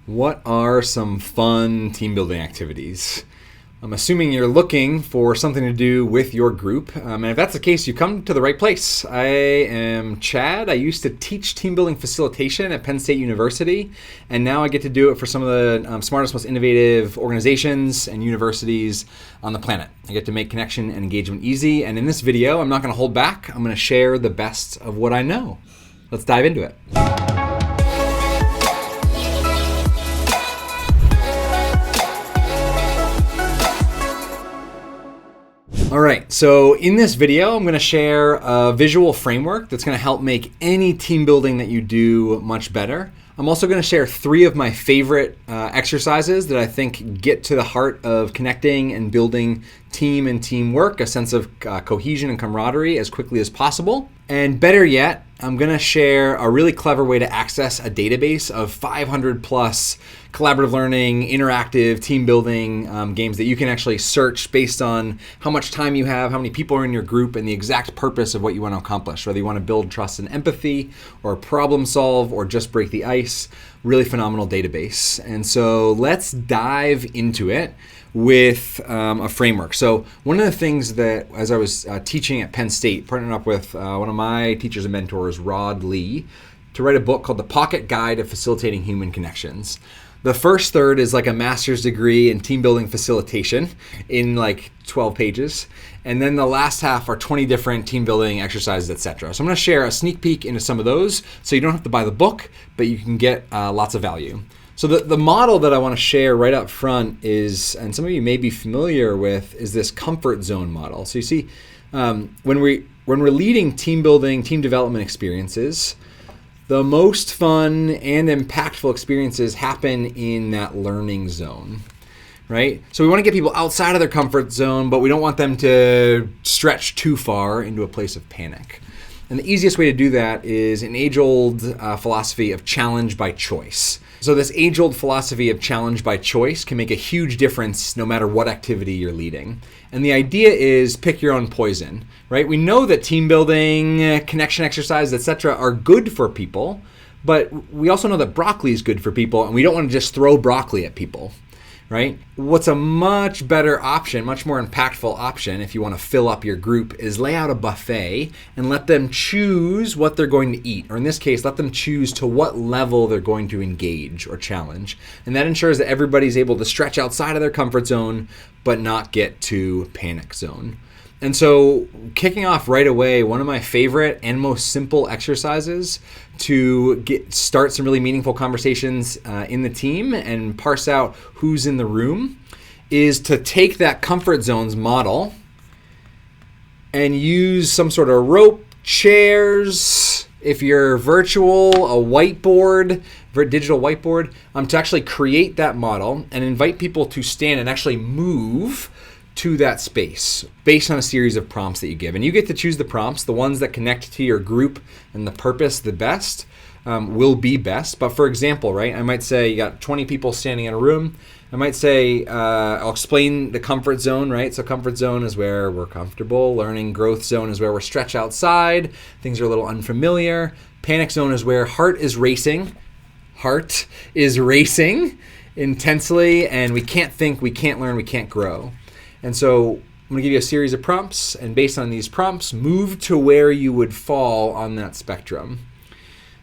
What are some fun team building activities? I'm assuming you're looking for something to do with your group. And if that's the case, you come to the right place. I am Chad. I used to teach team building facilitation at Penn State University. And now I get to do it for some of the smartest, most innovative organizations and universities on the planet. I get to make connection and engagement easy. And in this video, I'm not going to hold back. I'm going to share the best of what I know. Let's dive into it. All right, so in this video, I'm going to share a visual framework that's going to help make any team building that you do much better. I'm also going to share 3 of my favorite exercises that I think get to the heart of connecting and building team and teamwork, a sense of cohesion and camaraderie as quickly as possible. And better yet, I'm going to share a really clever way to access a database of 500 plus collaborative learning, interactive team building games that you can actually search based on how much time you have, how many people are in your group, and the exact purpose of what you want to accomplish, whether you want to build trust and empathy or problem solve or just break the ice. Really phenomenal database. And so let's dive into it with a framework. So one of the things that, as I was teaching at Penn State, partnered up with one of my teachers and mentors, Rod Lee, to write a book called The Pocket Guide to Facilitating Human Connections. The first third is like a master's degree in team building facilitation in like 12 pages. And then the last half are 20 different team building exercises, etc. So I'm going to share a sneak peek into some of those so you don't have to buy the book, but you can get lots of value. So the model that I want to share right up front is, and some of you may be familiar with, is this comfort zone model. So you see, when we're leading team building, team development experiences, the most fun and impactful experiences happen in that learning zone, right? So we want to get people outside of their comfort zone, but we don't want them to stretch too far into a place of panic. And the easiest way to do that is an age-old philosophy of challenge by choice. So this age-old philosophy of challenge by choice can make a huge difference no matter what activity you're leading. And the idea is pick your own poison, right? We know that team building, connection exercises, etc. are good for people, but we also know that broccoli is good for people, and we don't want to just throw broccoli at people, right? What's a much better option, much more impactful option if you want to fill up your group, is lay out a buffet and let them choose what they're going to eat. Or in this case, let them choose to what level they're going to engage or challenge. And that ensures that everybody's able to stretch outside of their comfort zone, but not get to panic zone. And so kicking off right away, one of my favorite and most simple exercises to start some really meaningful conversations in the team and parse out who's in the room is to take that comfort zones model and use some sort of rope, chairs, if you're virtual, a whiteboard, digital whiteboard, to actually create that model and invite people to stand and actually move to that space based on a series of prompts that you give. And you get to choose the prompts. The ones that connect to your group and the purpose the best will be best. But for example, right, I might say you got 20 people standing in a room. I might say, I'll explain the comfort zone, right? So comfort zone is where we're comfortable. Learning growth zone is where we're stretched outside. Things are a little unfamiliar. Panic zone is where heart is racing intensely, and we can't think, we can't learn, we can't grow. And so I'm going to give you a series of prompts, and based on these prompts, move to where you would fall on that spectrum.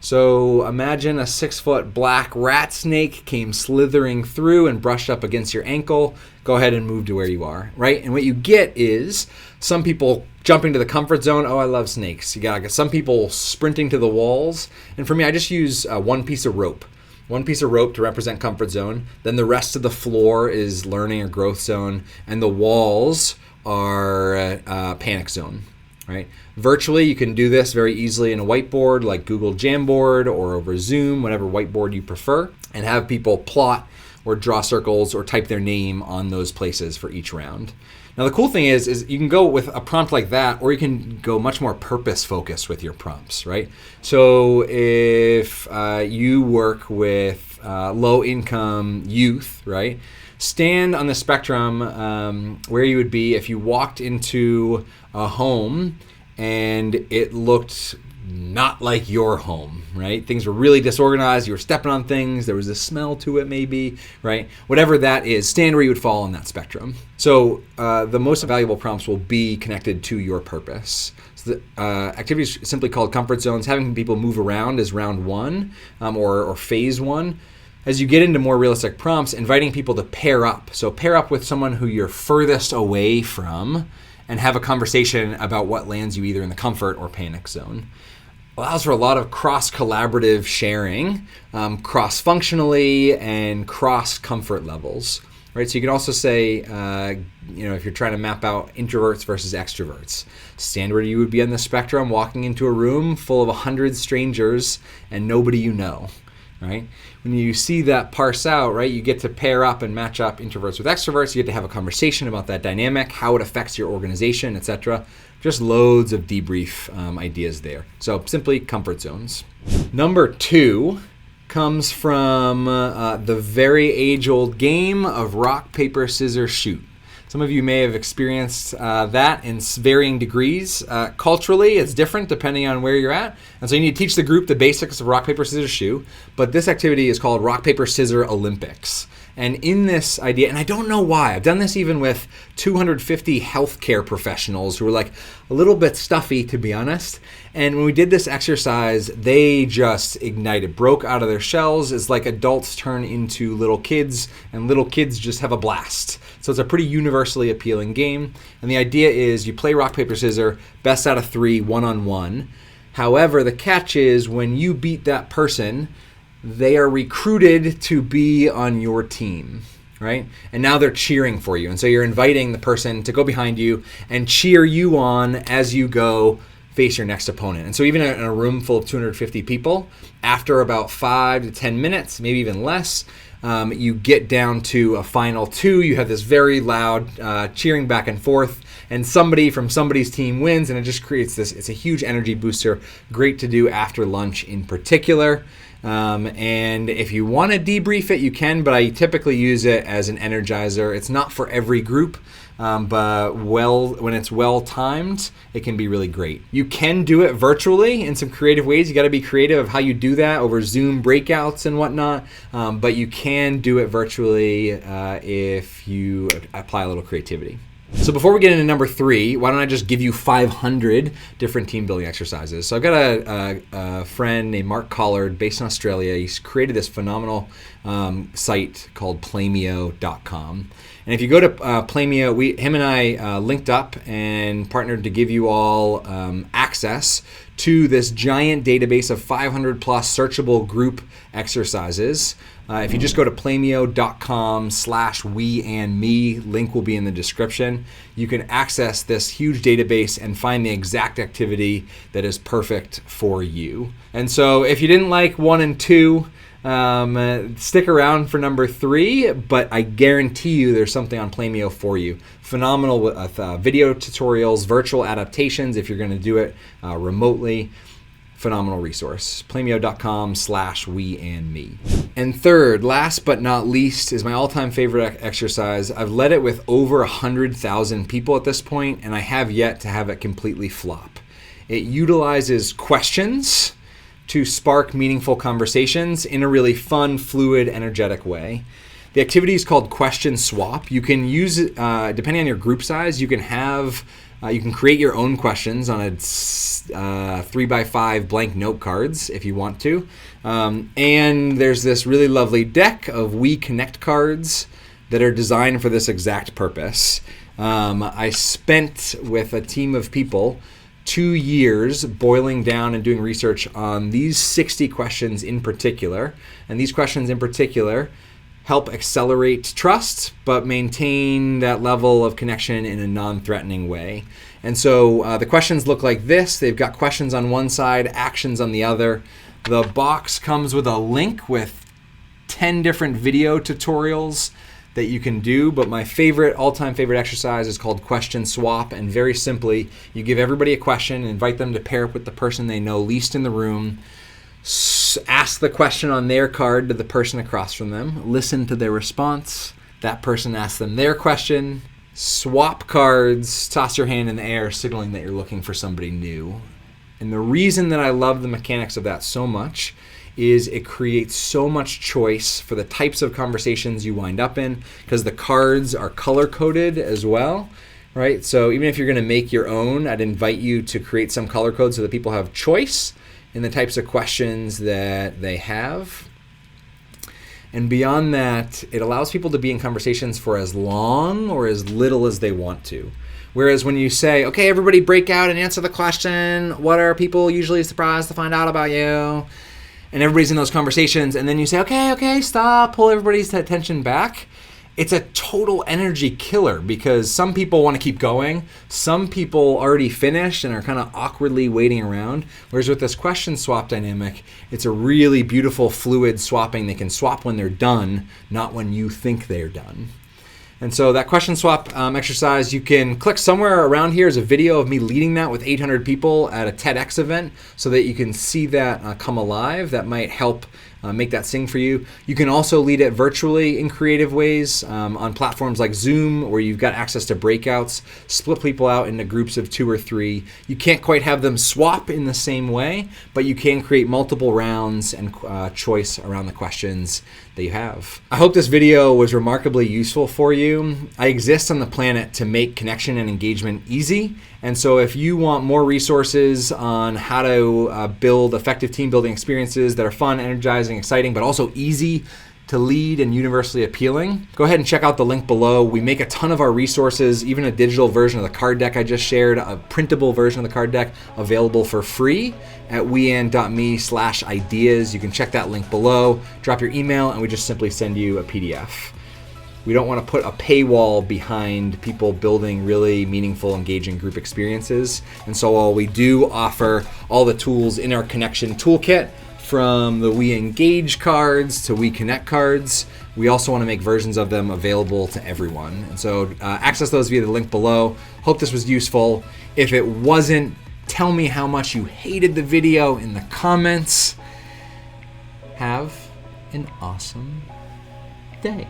So imagine a 6-foot black rat snake came slithering through and brushed up against your ankle. Go ahead and move to where you are, right? And what you get is some people jumping to the comfort zone. Oh, I love snakes. You got some people sprinting to the walls. And for me, I just use one piece of rope. One piece of rope to represent comfort zone. Then the rest of the floor is learning or growth zone. And the walls are panic zone, right? Virtually, you can do this very easily in a whiteboard like Google Jamboard or over Zoom, whatever whiteboard you prefer, and have people plot or draw circles or type their name on those places for each round. Now, the cool thing is you can go with a prompt like that, or you can go much more purpose-focused with your prompts, right? So if you work with low-income youth, right, stand on the spectrum where you would be if you walked into a home and it looked not like your home, right? Things were really disorganized. You were stepping on things. There was a smell to it maybe, right? Whatever that is, stand where you would fall on that spectrum. So the most valuable prompts will be connected to your purpose. So the activity is simply called comfort zones. Having people move around is round one or phase one. As you get into more realistic prompts, inviting people to pair up. So pair up with someone who you're furthest away from and have a conversation about what lands you either in the comfort or panic zone. Allows for a lot of cross-collaborative sharing, cross-functionally and cross-comfort levels. Right, so you can also say, if you're trying to map out introverts versus extroverts, stand where you would be on the spectrum, walking into a room full of 100 strangers and nobody you know. Right? When you see that parse out, right, you get to pair up and match up introverts with extroverts. You get to have a conversation about that dynamic, how it affects your organization, etc. Just loads of debrief ideas there. So simply comfort zones. Number 2 comes from the very age-old game of rock, paper, scissors, shoot. Some of you may have experienced that in varying degrees. Culturally, it's different depending on where you're at. And so you need to teach the group the basics of rock, paper, scissors, shoot. But this activity is called Rock-Paper-Scissor Olympics. And in this idea, and I don't know why, I've done this even with 250 healthcare professionals who were like a little bit stuffy, to be honest. And when we did this exercise, they just ignited, broke out of their shells. It's like adults turn into little kids, and little kids just have a blast. So it's a pretty universally appealing game. And the idea is you play rock, paper, scissors, best out of 3, one-on-one. However, the catch is when you beat that person, they are recruited to be on your team, right? And now they're cheering for you. And so you're inviting the person to go behind you and cheer you on as you go face your next opponent. And so even in a room full of 250 people, after about 5 to 10 minutes, maybe even less, you get down to a final 2. You have this very loud cheering back and forth, and somebody from somebody's team wins, and it just creates this. It's a huge energy booster. Great to do after lunch in particular. And if you want to debrief it, you can, but I typically use it as an energizer. It's not for every group, but when it's well timed, it can be really great. You can do it virtually in some creative ways. You got to be creative of how you do that over Zoom breakouts and whatnot, but you can do it virtually if you apply a little creativity. So before we get into number 3, why don't I just give you 500 different team building exercises. So I've got a friend named Mark Collard based in Australia. He's created this phenomenal site called Playmeo.com. And if you go to Playmeo, him and I linked up and partnered to give you all access to this giant database of 500 plus searchable group exercises. If you just go to playmeo.com/weandme, link will be in the description. You can access this huge database and find the exact activity that is perfect for you. And so if you didn't like 1 and 2, stick around for number 3, but I guarantee you there's something on Playmeo for you. Phenomenal with video tutorials, virtual adaptations if you're going to do it remotely. Phenomenal resource. Playmeo.com/weandme. And third, last but not least, is my all-time favorite exercise. I've led it with over 100,000 people at this point, and I have yet to have it completely flop. It utilizes questions to spark meaningful conversations in a really fun, fluid, energetic way. The activity is called Question Swap. You can use it, depending on your group size, you can create your own questions on a 3x5 blank note cards if you want to. And there's this really lovely deck of We Connect cards that are designed for this exact purpose. I spent with a team of people 2 years boiling down and doing research on these 60 questions in particular. And these questions in particular help accelerate trust, but maintain that level of connection in a non-threatening way. And so the questions look like this. They've got questions on one side, actions on the other. The box comes with a link with 10 different video tutorials that you can do, but my all-time favorite exercise is called Question Swap, and very simply, you give everybody a question, invite them to pair up with the person they know least in the room, ask the question on their card to the person across from them, listen to their response, that person asks them their question, swap cards, toss your hand in the air, signaling that you're looking for somebody new. And the reason that I love the mechanics of that so much is it creates so much choice for the types of conversations you wind up in, because the cards are color-coded as well, right? So even if you're going to make your own, I'd invite you to create some color code so that people have choice in the types of questions that they have. And beyond that, it allows people to be in conversations for as long or as little as they want to. Whereas when you say, okay, everybody break out and answer the question, what are people usually surprised to find out about you? And everybody's in those conversations, and then you say, okay, stop, pull everybody's attention back. It's a total energy killer, because some people want to keep going. Some people already finished and are kind of awkwardly waiting around. Whereas with this question swap dynamic, it's a really beautiful fluid swapping. They can swap when they're done, not when you think they're done. And so that question swap exercise, you can click somewhere around here is a video of me leading that with 800 people at a TEDx event so that you can see that come alive. That might help make that sing for you. You can also lead it virtually in creative ways on platforms like Zoom, where you've got access to breakouts, split people out into groups of 2 or 3. You can't quite have them swap in the same way, but you can create multiple rounds and choice around the questions that you have. I hope this video was remarkably useful for you. I exist on the planet to make connection and engagement easy. And so if you want more resources on how to build effective team building experiences that are fun, energizing, exciting, but also easy to lead and universally appealing, go ahead and check out the link below. We make a ton of our resources, even a digital version of the card deck I just shared, a printable version of the card deck available for free at wean.me/ideas. You can check that link below, drop your email, and we just simply send you a PDF. We don't want to put a paywall behind people building really meaningful, engaging group experiences. And so while we do offer all the tools in our connection toolkit, from the We Engage cards to We Connect cards, we also want to make versions of them available to everyone. And so access those via the link below. Hope this was useful. If it wasn't, tell me how much you hated the video in the comments. Have an awesome day.